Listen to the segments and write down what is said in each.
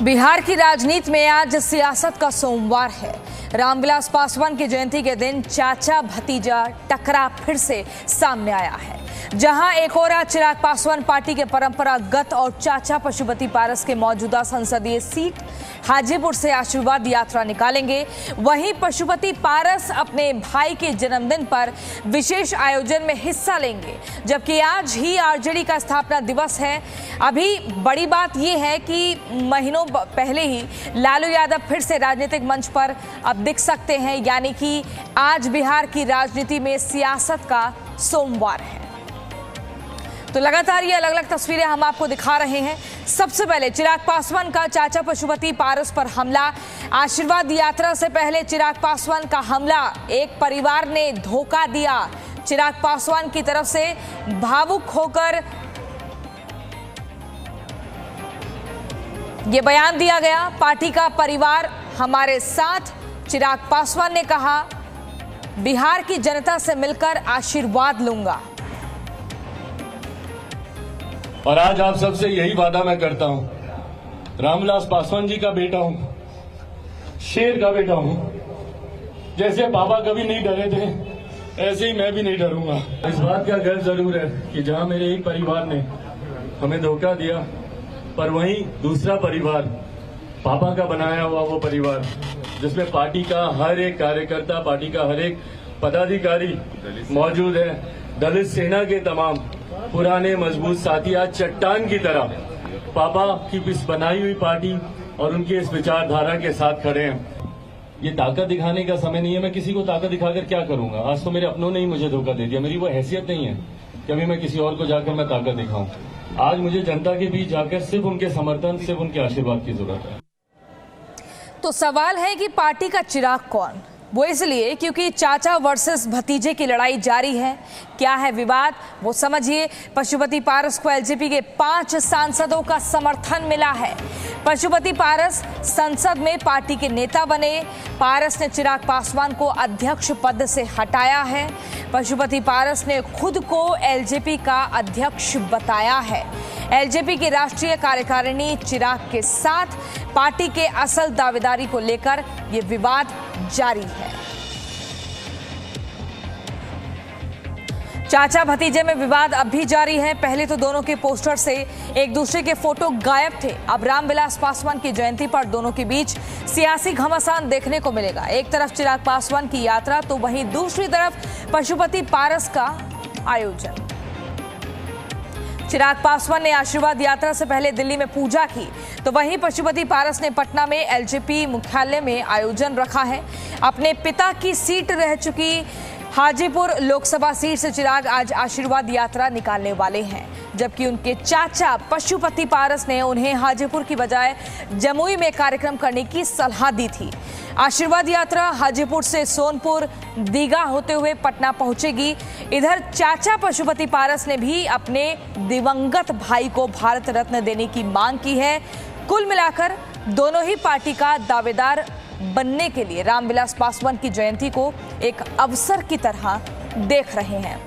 बिहार की राजनीति में आज सियासत का सोमवार है। रामविलास पासवान की जयंती के दिन चाचा भतीजा टकरा फिर से सामने आया है। जहां एक और चिराग पासवान पार्टी के परंपरागत और चाचा पशुपति पारस के मौजूदा संसदीय सीट हाजीपुर से आशीर्वाद यात्रा निकालेंगे, वहीं पशुपति पारस अपने भाई के जन्मदिन पर विशेष आयोजन में हिस्सा लेंगे। जबकि आज ही आरजेडी का स्थापना दिवस है। अभी बड़ी बात यह है कि महीनों पहले ही लालू यादव फिर से राजनीतिक मंच पर अब दिख सकते हैं, यानी कि आज बिहार की राजनीति में सियासत का सोमवार है। तो लगातार ये अलग अलग तस्वीरें हम आपको दिखा रहे हैं। सबसे पहले चिराग पासवान का चाचा पशुपति पारस पर हमला। आशीर्वाद यात्रा से पहले चिराग पासवान का हमला, एक परिवार ने धोखा दिया। चिराग पासवान की तरफ से भावुक होकर ये बयान दिया गया, पार्टी का परिवार हमारे साथ। चिराग पासवान ने कहा, बिहार की जनता से मिलकर आशीर्वाद लूंगा। और आज आप सबसे यही वादा मैं करता हूं, रामविलास पासवान जी का बेटा हूं, शेर का बेटा हूं। जैसे पापा कभी नहीं डरे थे, ऐसे ही मैं भी नहीं डरूंगा। इस बात का गर्व जरूर है कि जहां मेरे एक परिवार ने हमें धोखा दिया, पर वहीं दूसरा परिवार, पापा का बनाया हुआ वो परिवार, जिसमें पार्टी का हर एक कार्यकर्ता, पार्टी का हर एक पदाधिकारी मौजूद है। दलित सेना के तमाम पुराने मजबूत साथी आज चट्टान की तरह पापा की इस बनाई हुई पार्टी और उनकी इस विचारधारा के साथ खड़े हैं। ये ताकत दिखाने का समय नहीं है। मैं किसी को ताकत दिखाकर क्या करूंगा? आज तो मेरे अपनों ने ही मुझे धोखा दे दिया। मेरी वो हैसियत नहीं है कि अभी मैं किसी और को जाकर मैं ताकत दिखाऊं। आज मुझे जनता के बीच जाकर सिर्फ उनके समर्थन, सिर्फ उनके आशीर्वाद की जरूरत है। तो सवाल है कि पार्टी का चिराग कौन? वो इसलिए क्योंकि चाचा वर्सेस भतीजे की लड़ाई जारी है। क्या है विवाद, वो समझिए। पशुपति पारस को एलजेपी के 5 सांसदों का समर्थन मिला है। पशुपति पारस संसद में पार्टी के नेता बने। पारस ने चिराग पासवान को अध्यक्ष पद से हटाया है। पशुपति पारस ने खुद को एलजेपी का अध्यक्ष बताया है। एलजेपी की राष्ट्रीय कार्यकारिणी चिराग के साथ पार्टी के असल दावेदारी को लेकर ये विवाद जारी है। चाचा भतीजे में विवाद अब भी जारी है। पहले तो दोनों के पोस्टर से एक दूसरे के फोटो गायब थे। अब रामविलास पासवान की जयंती पर दोनों के बीच सियासी घमासान देखने को मिलेगा। एक तरफ चिराग पासवान की यात्रा, तो वहीं दूसरी तरफ पशुपति पारस का आयोजन। चिराग पासवान ने आशीर्वाद यात्रा से पहले दिल्ली में पूजा की, तो वहीं पशुपति पारस ने पटना में एलजेपी मुख्यालय में आयोजन रखा है। अपने पिता की सीट रह चुकी हाजीपुर लोकसभा सीट से चिराग आज आशीर्वाद यात्रा निकालने वाले हैं, जबकि उनके चाचा पशुपति पारस ने उन्हें हाजीपुर की बजाय जमुई में कार्यक्रम करने की सलाह दी थी। आशीर्वाद यात्रा हाजीपुर से सोनपुर, दीघा होते हुए पटना पहुंचेगी। इधर चाचा पशुपति पारस ने भी अपने दिवंगत भाई को भारत रत्न देने की मांग की है। कुल मिलाकर दोनों ही पार्टी का दावेदार बनने के लिए रामविलास पासवान की जयंती को एक अवसर की तरह देख रहे हैं।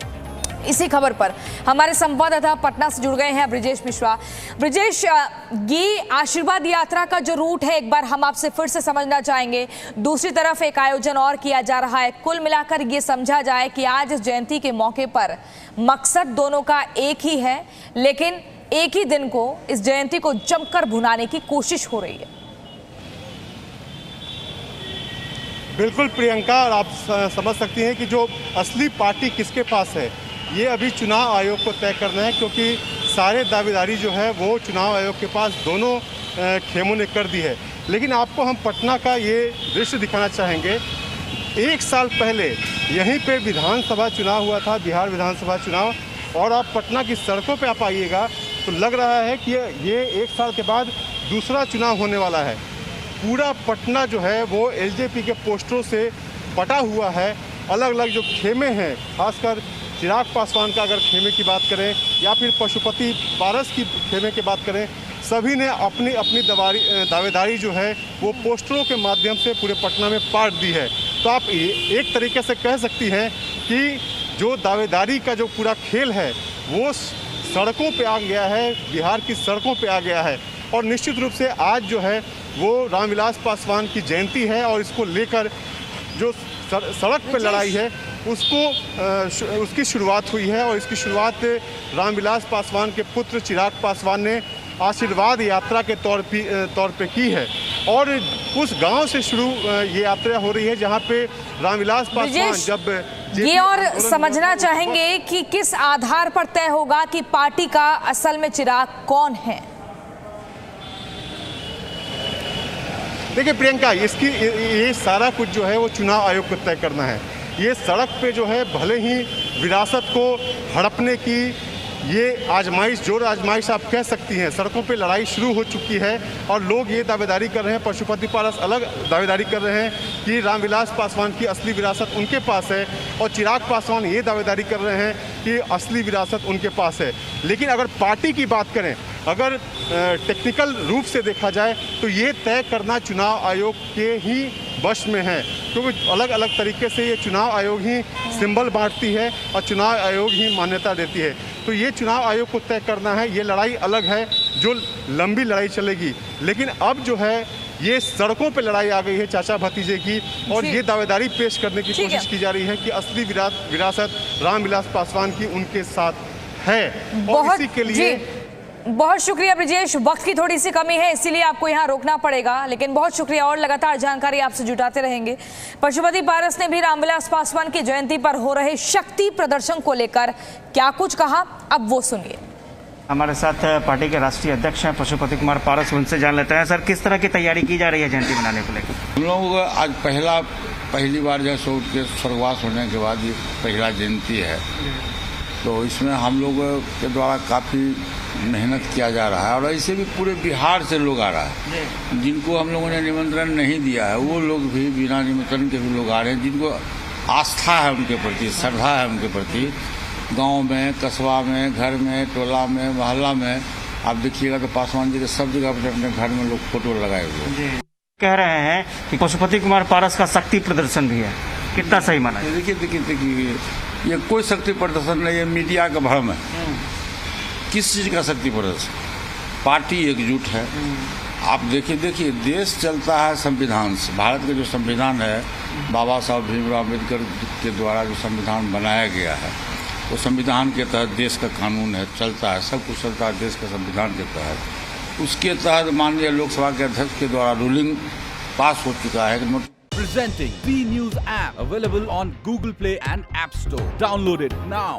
इसी खबर पर हमारे संवाददाता पटना से जुड़ गए हैं ब्रिजेश मिश्रा। ब्रिजेश, ये आशीर्वाद यात्रा का जो रूट है, एक बार हम आपसे फिर से समझना चाहेंगे। दूसरी तरफ एक आयोजन और किया जा रहा है। कुल मिलाकर ये समझा जाए कि आज इस जयंती के मौके पर मकसद दोनों का एक ही है, लेकिन एक ही दिन को इस जयंती को जमकर भुनाने की कोशिश हो रही है। बिल्कुल प्रियंका, और आप समझ सकती हैं कि जो असली पार्टी किसके पास है, ये अभी चुनाव आयोग को तय करना है, क्योंकि सारे दावेदारी जो है वो चुनाव आयोग के पास दोनों खेमों ने कर दी है। लेकिन आपको हम पटना का ये दृश्य दिखाना चाहेंगे। 1 साल पहले यहीं पे विधानसभा चुनाव हुआ था, बिहार विधानसभा चुनाव, और आप पटना की सड़कों पे आप आइएगा तो लग रहा है कि ये 1 साल के बाद दूसरा चुनाव होने वाला है। पूरा पटना जो है वो एलजेपी के पोस्टरों से पटा हुआ है। अलग अलग जो खेमे हैं, खासकर चिराग पासवान का अगर खेमे की बात करें या फिर पशुपति पारस की खेमे की बात करें, सभी ने अपनी अपनी दावेदारी जो है वो पोस्टरों के माध्यम से पूरे पटना में पाट दी है। तो आप एक तरीके से कह सकती हैं कि जो दावेदारी का जो पूरा खेल है वो सड़कों पे आ गया है, बिहार की सड़कों पे आ गया है। और निश्चित रूप से आज जो है वो रामविलास पासवान की जयंती है और इसको लेकर जो सड़क पे लड़ाई है उसकी शुरुआत हुई है और इसकी शुरुआत रामविलास पासवान के पुत्र चिराग पासवान ने आशीर्वाद यात्रा के तौर पे की है और उस गांव से शुरू ये यात्रा हो रही है जहां पे रामविलास पासवान जब ये और समझना चाहेंगे कि किस आधार पर तय होगा कि पार्टी का असल में चिराग कौन है। देखिए प्रियंका, ये सारा कुछ जो है वो चुनाव आयोग को तय करना है। ये सड़क पे जो है भले ही विरासत को हड़पने की ये आजमाइश, जोर आजमाइश आप कह सकती हैं, सड़कों पे लड़ाई शुरू हो चुकी है और लोग ये दावेदारी कर रहे हैं, पशुपति पारस अलग दावेदारी कर रहे हैं कि रामविलास पासवान की असली विरासत उनके पास है और चिराग पासवान ये दावेदारी कर रहे हैं कि असली विरासत उनके पास है। लेकिन अगर पार्टी की बात करें, अगर टेक्निकल रूप से देखा जाए तो ये तय करना चुनाव आयोग के ही वश में है, क्योंकि अलग अलग तरीके से ये चुनाव आयोग ही सिंबल बांटती है और चुनाव आयोग ही मान्यता देती है। तो ये चुनाव आयोग को तय करना है, ये लड़ाई अलग है जो लंबी लड़ाई चलेगी। लेकिन अब जो है ये सड़कों पे लड़ाई आ गई है चाचा भतीजे की और ये दावेदारी पेश करने की कोशिश की जा रही है कि असली विरासत रामविलास पासवान की उनके साथ है। और इसी के लिए बहुत शुक्रिया ब्रिजेश, वक्त की थोड़ी सी कमी है इसीलिए आपको यहाँ रोकना पड़ेगा, लेकिन बहुत शुक्रिया और लगातार जानकारी आपसे जुटाते रहेंगे। पशुपति पारस ने भी रामविलास पासवान की जयंती पर हो रहे शक्ति प्रदर्शन को लेकर क्या कुछ कहा, अब वो सुनिए। हमारे साथ पार्टी के राष्ट्रीय अध्यक्ष हैं पशुपति कुमार पारस, उनसे जान लेते हैं। सर, किस तरह की तैयारी की जा रही है जयंती मनाने को लेकर? हम लोग आज पहली बार जैसे उठ के स्वर्गवास होने के बाद ये पहला जयंती है, तो इसमें हम लोग के द्वारा काफ़ी मेहनत किया जा रहा है और ऐसे भी पूरे बिहार से लोग आ रहा है। जिनको हम लोगों ने निमंत्रण नहीं दिया है वो लोग भी बिना निमंत्रण के भी लोग आ रहे हैं, जिनको आस्था है उनके प्रति, श्रद्धा है उनके प्रति। गांव में, कस्बा में, घर में, टोला में, मोहल्ला में आप देखिएगा तो पासवान जी के सब जगह पर अपने घर में लोग फोटो लगाए हुए कह रहे हैं कि पशुपति कुमार पारस का शक्ति प्रदर्शन भी है, कितना सही माना? देखिए ये कोई शक्ति प्रदर्शन नहीं है, मीडिया का भ्रम है। किस चीज़ का शक्ति प्रदर्शन? पार्टी एकजुट है। आप देखिए देश चलता है संविधान से। भारत का जो संविधान है, बाबा साहब भीमराव अम्बेडकर के द्वारा जो संविधान बनाया गया है, वो संविधान के तहत देश का कानून है, चलता है, सब कुछ चलता है देश के संविधान के तहत। उसके तहत माननीय लोकसभा के अध्यक्ष के द्वारा रूलिंग पास हो चुका है। Presenting V News app available on Google Play and App Store. Download it now.